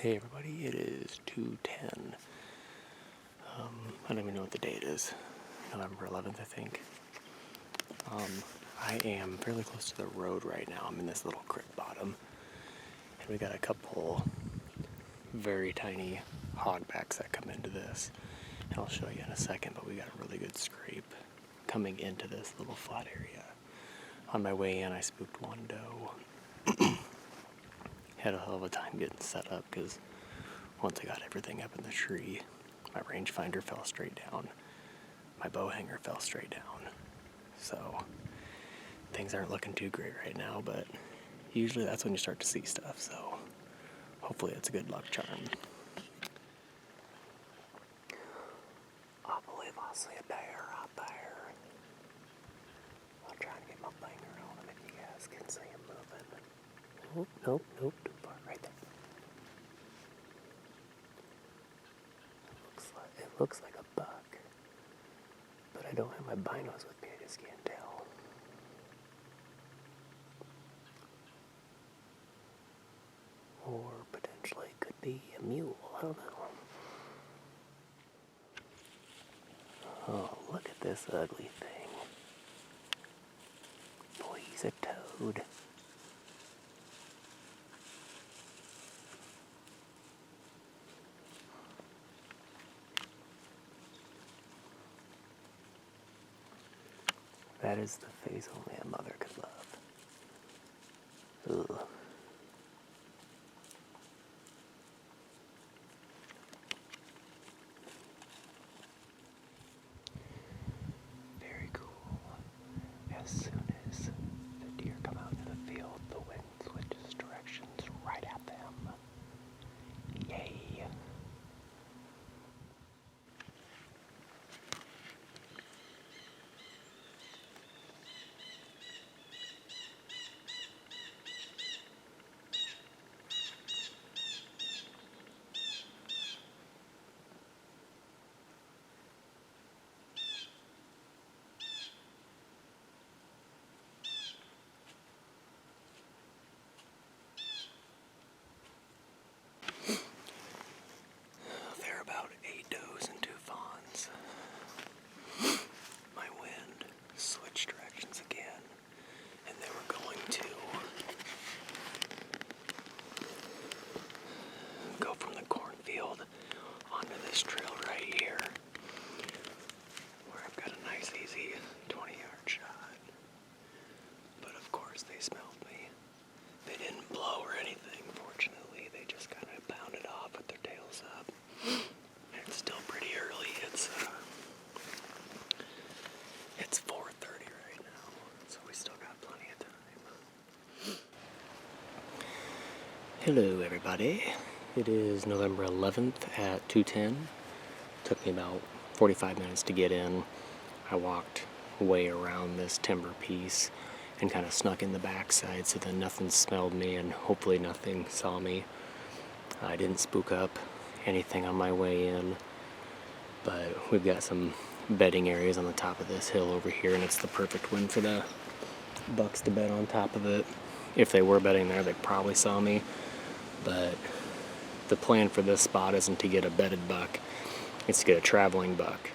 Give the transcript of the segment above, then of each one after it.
Hey everybody, it is 2:10. I don't even know what the date is. November 11th, I think. I am fairly close to the road right now. I'm in this little creek bottom. And we got a couple very tiny hogbacks that come into this. And I'll show you in a second, but we got a really good scrape coming into this little flat area. On my way in, I spooked one doe. Had a hell of a time getting set up because once I got everything up in the tree, my rangefinder fell straight down. My bow hanger fell straight down. So things aren't looking too great right now, but usually that's when you start to see stuff. So hopefully it's a good luck charm. I believe I see a bear out there. I'm trying to get my finger on him if you guys can see him moving. Nope, too far, right there. It looks like a buck, but I don't have my binos with me, I just can't tell. Or potentially it could be a mule, I don't know. Oh, look at this ugly thing. Boy, he's a toad. That is the face only a mother could love. Ugh. Very cool. As soon as the deer come out into the field, the wind switches directions right at them. Yay. There are about 8 does and 2 fawns. My wind switched directions again, and they were going to go from the cornfield onto this trail right here, where I've got a nice easy 20-yard shot. But of course they smelled me. They didn't blow or anything, fortunately. They just kind of bounded off with their tails up. And it's still pretty early. It's 4:30 right now, so we still got plenty of time. Hello everybody. It is November 11th at 2:10. Took me about 45 minutes to get in. I walked way around this timber piece and kind of snuck in the backside so that nothing smelled me and hopefully nothing saw me. I didn't spook up anything on my way in, but we've got some bedding areas on the top of this hill over here, and it's the perfect wind for the bucks to bed on top of it. If they were bedding there, they probably saw me, but the plan for this spot isn't to get a bedded buck, it's to get a traveling buck.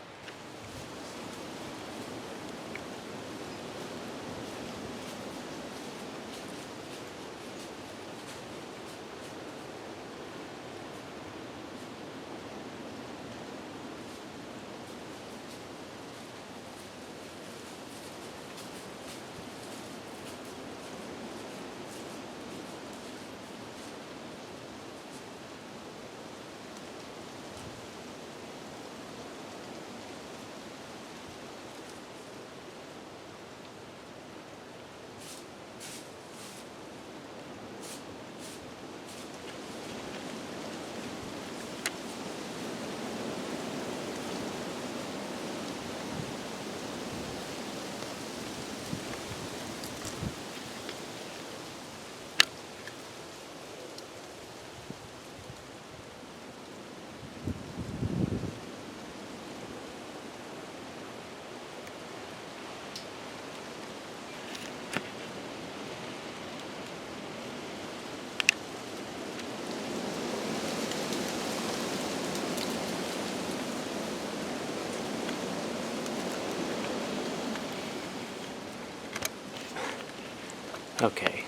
Okay.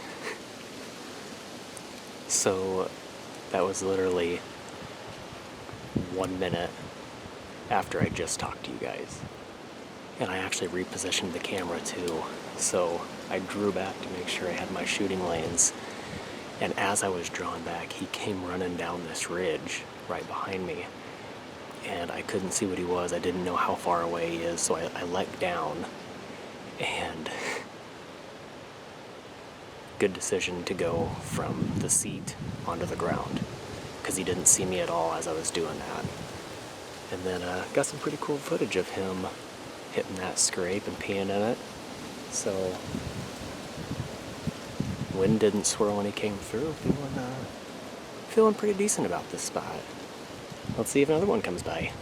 So that was literally 1 minute after I just talked to you guys. And I actually repositioned the camera too. So I drew back to make sure I had my shooting lanes. And as I was drawn back, he came running down this ridge right behind me. And I couldn't see what he was. I didn't know how far away he is, so I let down. And good decision to go from the seat onto the ground, because he didn't see me at all as I was doing that. And then got some pretty cool footage of him hitting that scrape and peeing in it. So wind didn't swirl when he came through. Feeling pretty decent about this spot. Let's see if another one comes by.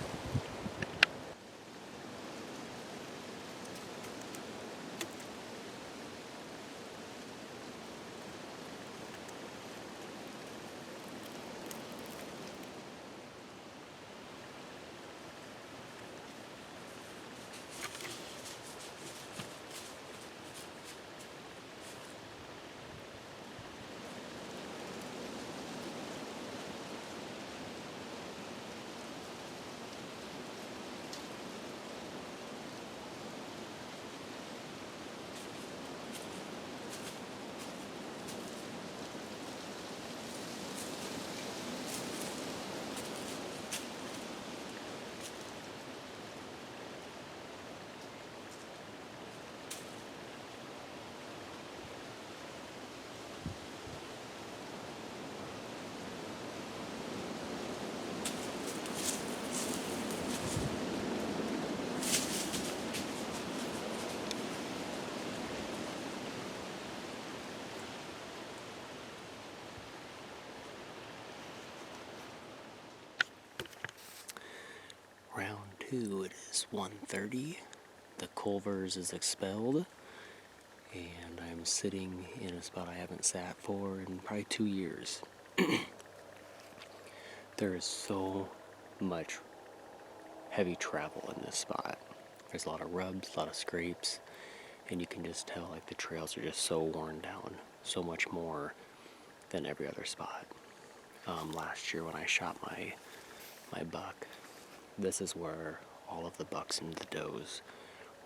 Round 2, it is 1:30. The Culver's is expelled, and I'm sitting in a spot I haven't sat for in probably 2 years. There is so much heavy travel in this spot. There's a lot of rubs, a lot of scrapes, and you can just tell like the trails are just so worn down, so much more than every other spot. Last year when I shot my buck, this is where all of the bucks and the does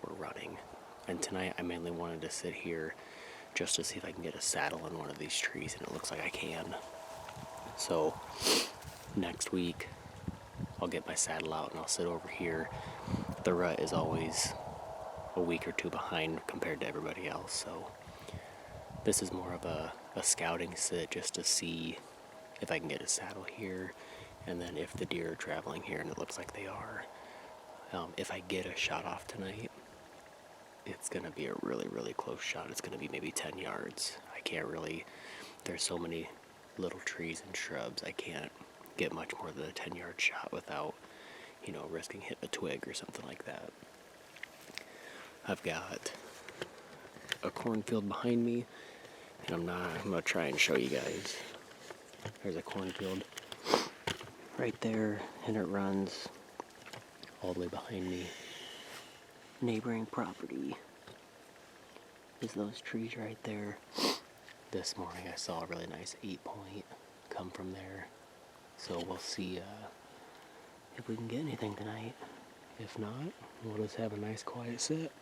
were running. And tonight I mainly wanted to sit here just to see if I can get a saddle in one of these trees, and it looks like I can. So next week I'll get my saddle out and I'll sit over here. The rut is always a week or two behind compared to everybody else, so this is more of a scouting sit just to see if I can get a saddle here, and then if the deer are traveling here, and it looks like they are, if I get a shot off tonight, it's going to be a really, really close shot. It's going to be maybe 10 yards. I can't really, there's so many little trees and shrubs, I can't get much more than a 10-yard shot without, risking hitting a twig or something like that. I've got a cornfield behind me, and I'm going to try and show you guys. There's a cornfield right there, and it runs all the way behind me. Neighboring property is those trees right there. This morning I saw a really nice 8-point come from there. So we'll see if we can get anything tonight. If not, we'll just have a nice quiet sit.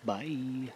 Bye.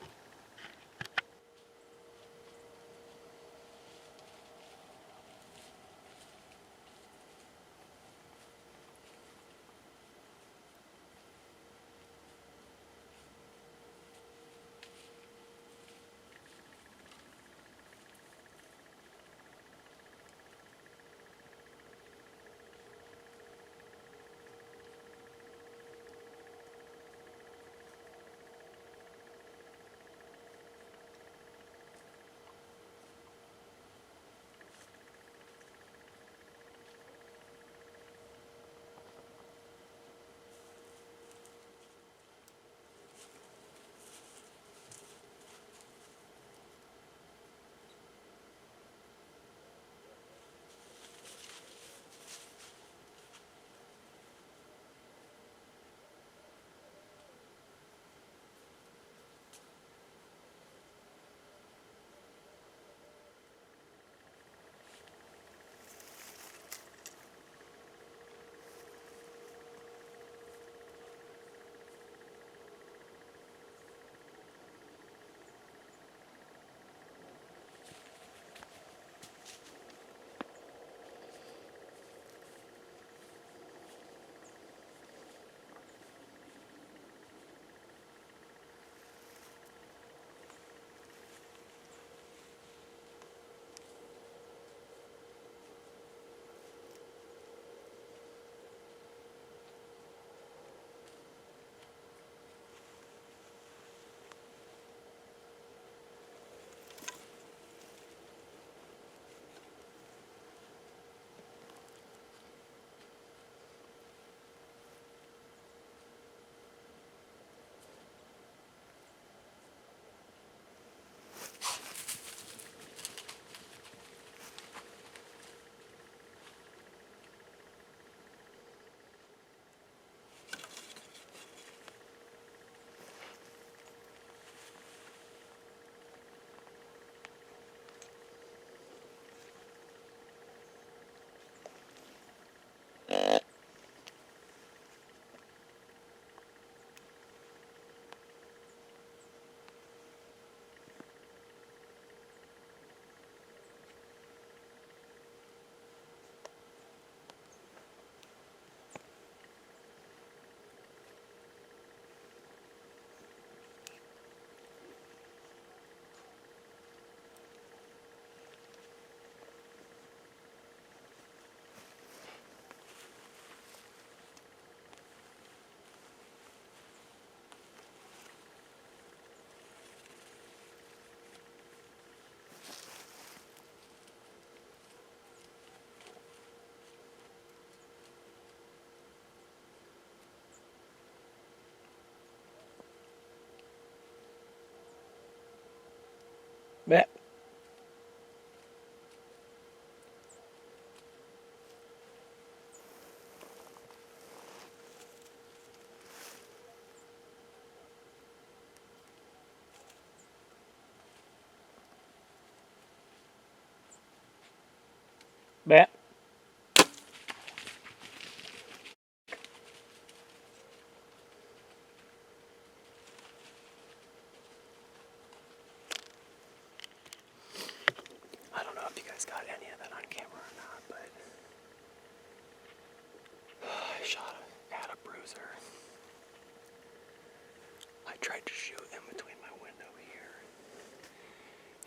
tried to shoot in between my window here,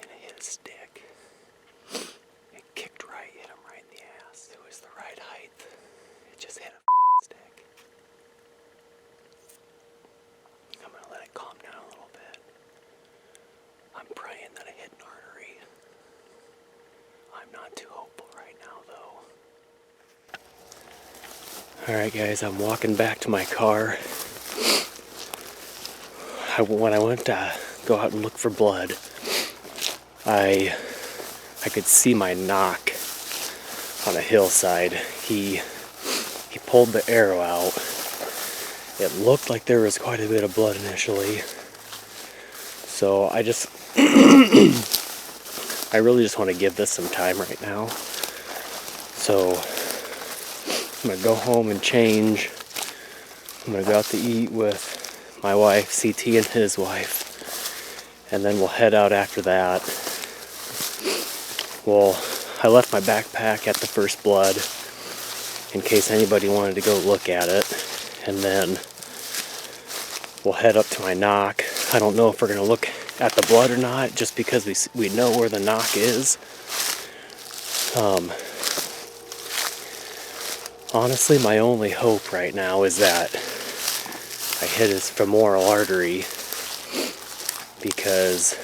and it hit a stick. It kicked right, hit him right in the ass. It was the right height. It just hit a stick. I'm gonna let it calm down a little bit. I'm praying that it hit an artery. I'm not too hopeful right now, though. Alright guys, I'm walking back to my car. When I went to go out and look for blood, I could see my knock on a hillside. He pulled the arrow out. It looked like there was quite a bit of blood initially. So I really just want to give this some time right now. So I'm going to go home and change. I'm going to go out to eat with my wife, CT, and his wife. And then we'll head out after that. Well, I left my backpack at the First Blood in case anybody wanted to go look at it. And then we'll head up to my knock. I don't know if we're going to look at the blood or not, just because we know where the knock is. Honestly, my only hope right now is that I hit his femoral artery, because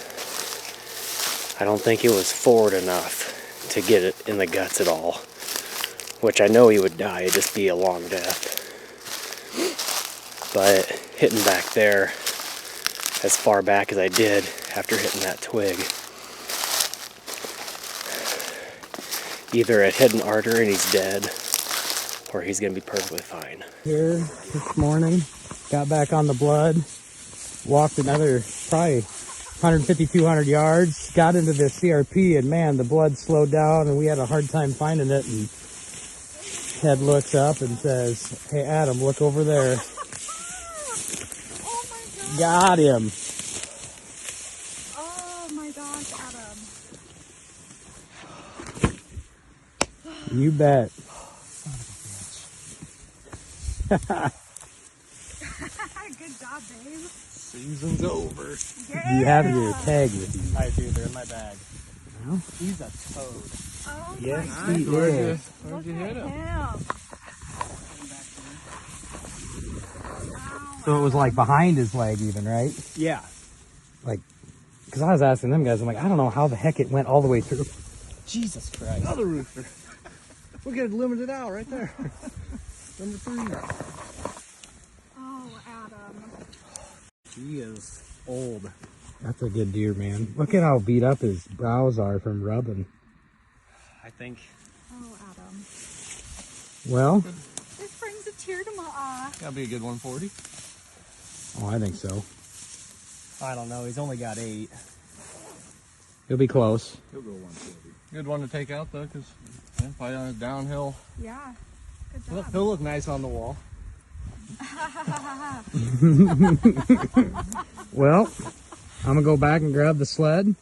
I don't think it was forward enough to get it in the guts at all. Which I know he would die, it'd just be a long death. But hitting back there as far back as I did after hitting that twig, either it hit an artery and he's dead, or he's gonna be perfectly fine. Here this morning, got back on the blood, walked another probably 150, 200 yards, got into the CRP, and man, the blood slowed down and we had a hard time finding it. And Ted looks up and says, "Hey Adam, look over there." Oh my God. Got him. Oh my gosh, Adam. You bet. Good job, babe. Season's over. Yeah. You have your tag with you. I do, they're in my bag. Well, He's a toad. Oh yes, my he gosh. is. Where'd you Look hit at him? him. So it was like behind his leg even, right? Yeah. Like, because I was asking them guys, I'm like, I don't know how the heck it went all the way through. Jesus Christ. Another rooster. We're getting limited out right there. Number 3. Oh, Adam. He is old. That's a good deer, man. Look at how beat up his brows are from rubbing. I think. Oh, Adam. Well, This brings a tear to my eye. Gotta be a good 140. oh, I think so. I don't know. He's only got 8. He'll be close. He'll go 140. Good one to take out though, because probably on a downhill. Yeah. Good job. He'll look nice on the wall. Well, I'm gonna go back and grab the sled.